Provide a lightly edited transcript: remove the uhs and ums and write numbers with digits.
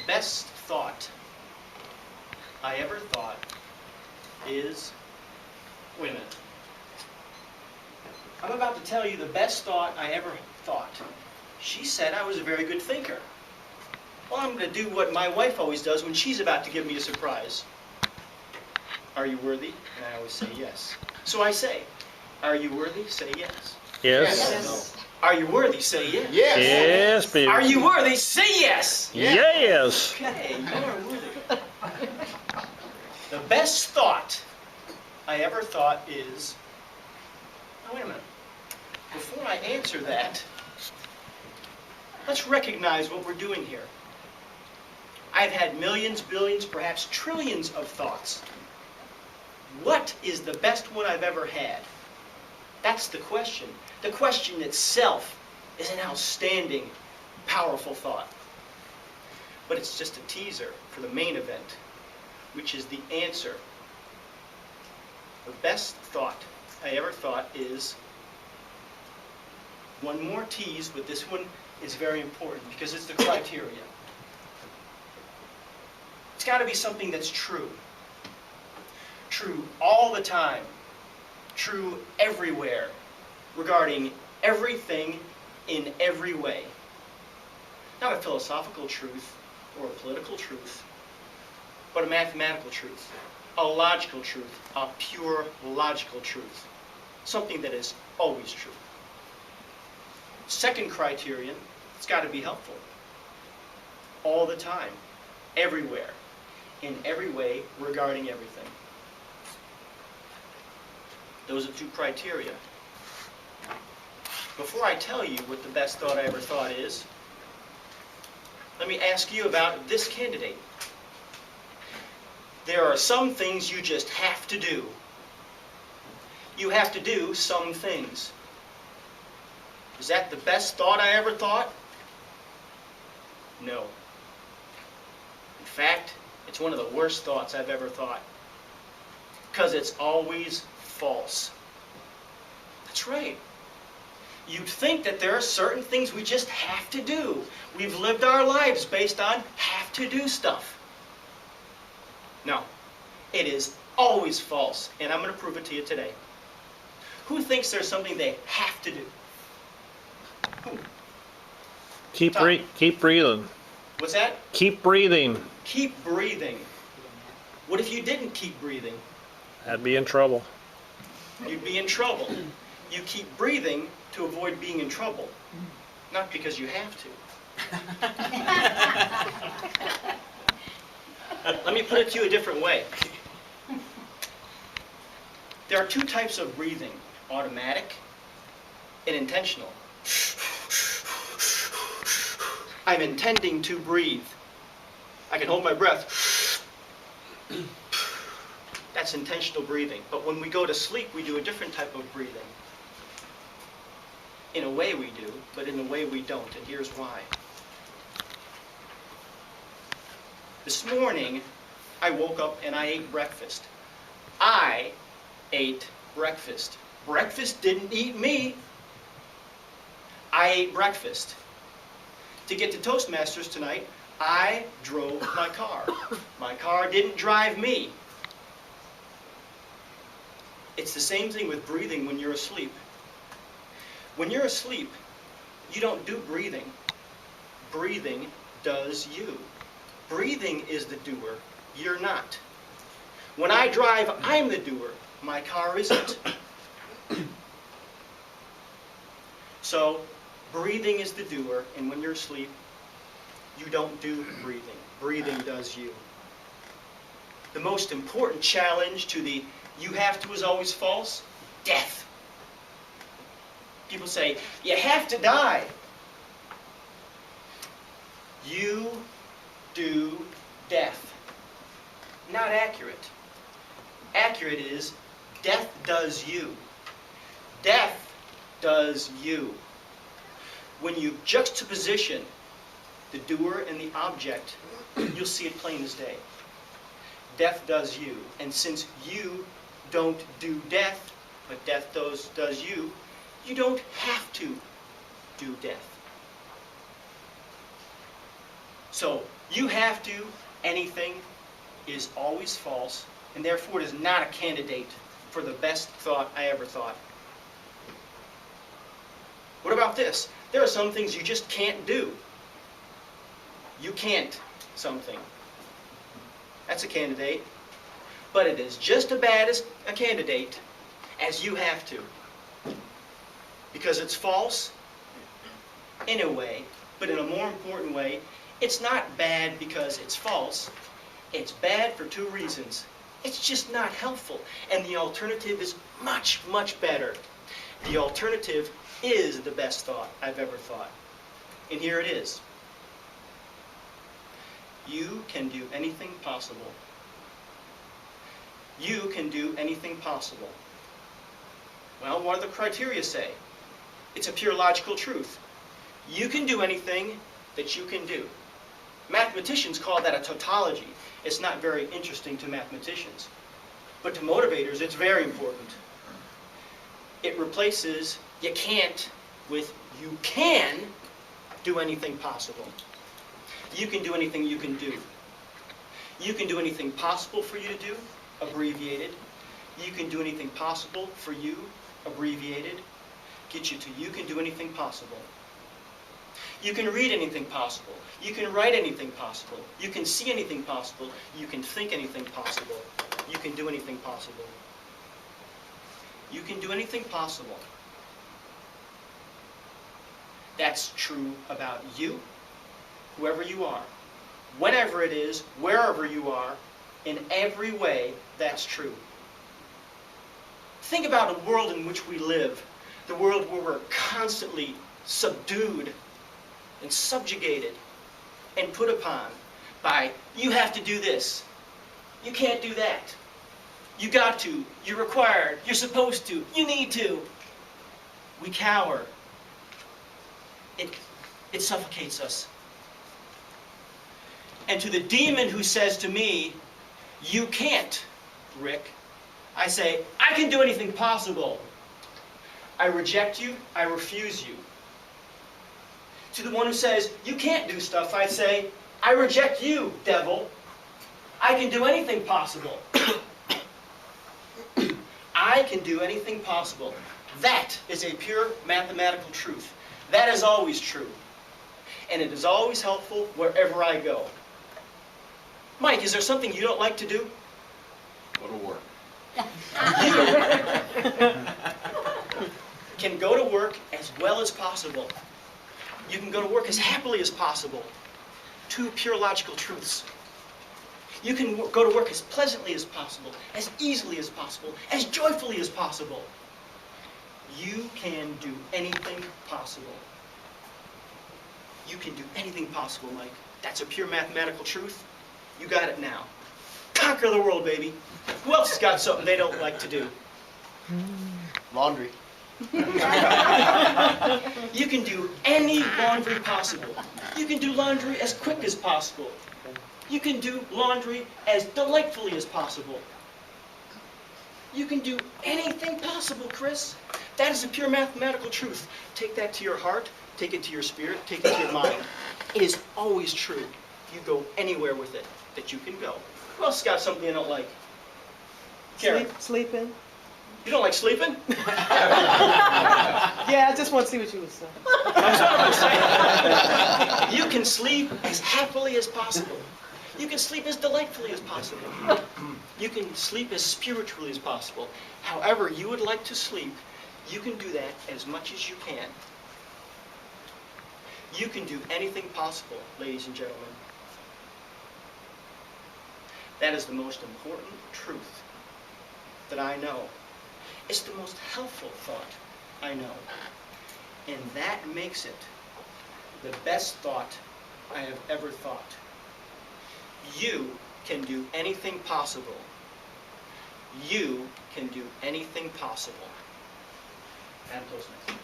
best thought I ever thought is, wait a minute. I'm about to tell you the best thought I ever thought. She said I was a very good thinker. Well, I'm going to do what my wife always does when she's about to give me a surprise. Are you worthy? And I always say yes. So I say, are you worthy? Say yes. Yes. Yes. Are you worthy? Say yes. Yes. Yes, baby. Are you worthy? Say yes. Yes. Okay, you are worthy. The best thought I ever thought is, now wait a minute. Before I answer that, let's recognize what we're doing here. I've had millions, billions, perhaps trillions of thoughts. What is the best one I've ever had? That's the question. The question itself is an outstanding, powerful thought. But it's just a teaser for the main event, which is the answer. The best thought I ever thought is, one more tease, but this one is very important because it's the criteria. It's got to be something that's true. True all the time. True everywhere. Regarding everything in every way. Not a philosophical truth or a political truth, but a mathematical truth, a logical truth, a pure logical truth. Something that is always true. Second criterion, it's got to be helpful. All the time, everywhere, in every way, regarding everything. Those are two criteria. Before I tell you what the best thought I ever thought is, let me ask you about this candidate. There are some things you just have to do. You have to do some things. Is that the best thought I ever thought? No. In fact, it's one of the worst thoughts I've ever thought. Because it's always false. That's right. You'd think that there are certain things we just have to do. We've lived our lives based on have to do stuff. No. It is always false. And I'm going to prove it to you today. Who thinks there's something they have to do? Who? Keep breathing. What's that? Keep breathing. Keep breathing. What if you didn't keep breathing? I'd be in trouble. You'd be in trouble. You keep breathing to avoid being in trouble, not because you have to. Let me put it to you a different way. There are two types of breathing, automatic and intentional. I'm intending to breathe. I can hold my breath. That's intentional breathing. But when we go to sleep, we do a different type of breathing. In a way we do, but in a way we don't, and here's why. This morning, I woke up and I ate breakfast. I ate breakfast. Breakfast didn't eat me. I ate breakfast. To get to Toastmasters tonight, I drove my car. My car didn't drive me. It's the same thing with breathing when you're asleep. When you're asleep, you don't do breathing. Breathing does you. Breathing is the doer. You're not. When I drive, I'm the doer. My car isn't. So, breathing is the doer, and when you're asleep, you don't do breathing. Breathing does you. The most important challenge to the you have to is always false, death. People say, you have to die. You do death. Not accurate. Accurate is death does you. Death does you. When you juxtaposition the doer and the object, you'll see it plain as day. Death does you. And since you don't do death, but death does you, you don't have to do death. So You have to, anything is always false, and therefore it is not a candidate for the best thought I ever thought. What about this? There are some things you just can't do. You can't something. That's a candidate. But it is just as bad as a candidate as you have to. Because it's false in a way, but in a more important way, it's not bad because it's false. It's bad for two reasons. It's just not helpful. And the alternative is much, much better. The alternative is the best thought I've ever thought. And here it is. You can do anything possible. You can do anything possible. Well, what do the criteria say? It's a pure logical truth. You can do anything that you can do. Mathematicians call that a tautology. It's not very interesting to mathematicians. But to motivators, it's very important. It replaces you can't with you can do anything possible. You can do anything you can do. You can do anything possible for you to do, abbreviated. You can do anything possible for you, abbreviated. Get you to you can do anything possible. You can read anything possible. You can write anything possible. You can see anything possible. You can think anything possible. You can do anything possible. You can do anything possible. That's true about you, whoever you are, whenever it is, wherever you are, in every way, that's true. Think about the world in which we live, the world where we're constantly subdued and subjugated and put upon by, you have to do this, you can't do that, you got to, you're required, you're supposed to, you need to. We cower. It suffocates us. And to the demon who says to me, you can't, Rick, I say, I can do anything possible. I reject you, I refuse you. To the one who says, you can't do stuff, I say, I reject you, devil. I can do anything possible. I can do anything possible. That is a pure mathematical truth. That is always true. And it is always helpful wherever I go. Mike, is there something you don't like to do? Go to work. You can go to work as well as possible. You can go to work as happily as possible. Two pure logical truths. You can go to work as pleasantly as possible, as easily as possible, as joyfully as possible. You can do anything possible. You can do anything possible, Mike. That's a pure mathematical truth. You got it now. Conquer the world, baby. Who else has got something they don't like to do? Laundry. You can do any laundry possible. You can do laundry as quick as possible. You can do laundry as delightfully as possible. You can do anything possible, Chris. That is a pure mathematical truth. Take that to your heart, take it to your spirit, take it to your mind. It is always true. You go anywhere with it that you can go. Who else got something you don't like? Karen. Sleeping. You don't like sleeping? Yeah, I just want to see what you would say. That's what I'm saying. You can sleep as happily as possible. You can sleep as delightfully as possible. You can sleep as spiritually as possible. However you would like to sleep, you can do that as much as you can. You can do anything possible, ladies and gentlemen. That is the most important truth that I know. It's the most helpful thought I know. And that makes it the best thought I have ever thought. You can do anything possible. You can do anything possible. Adam Postman.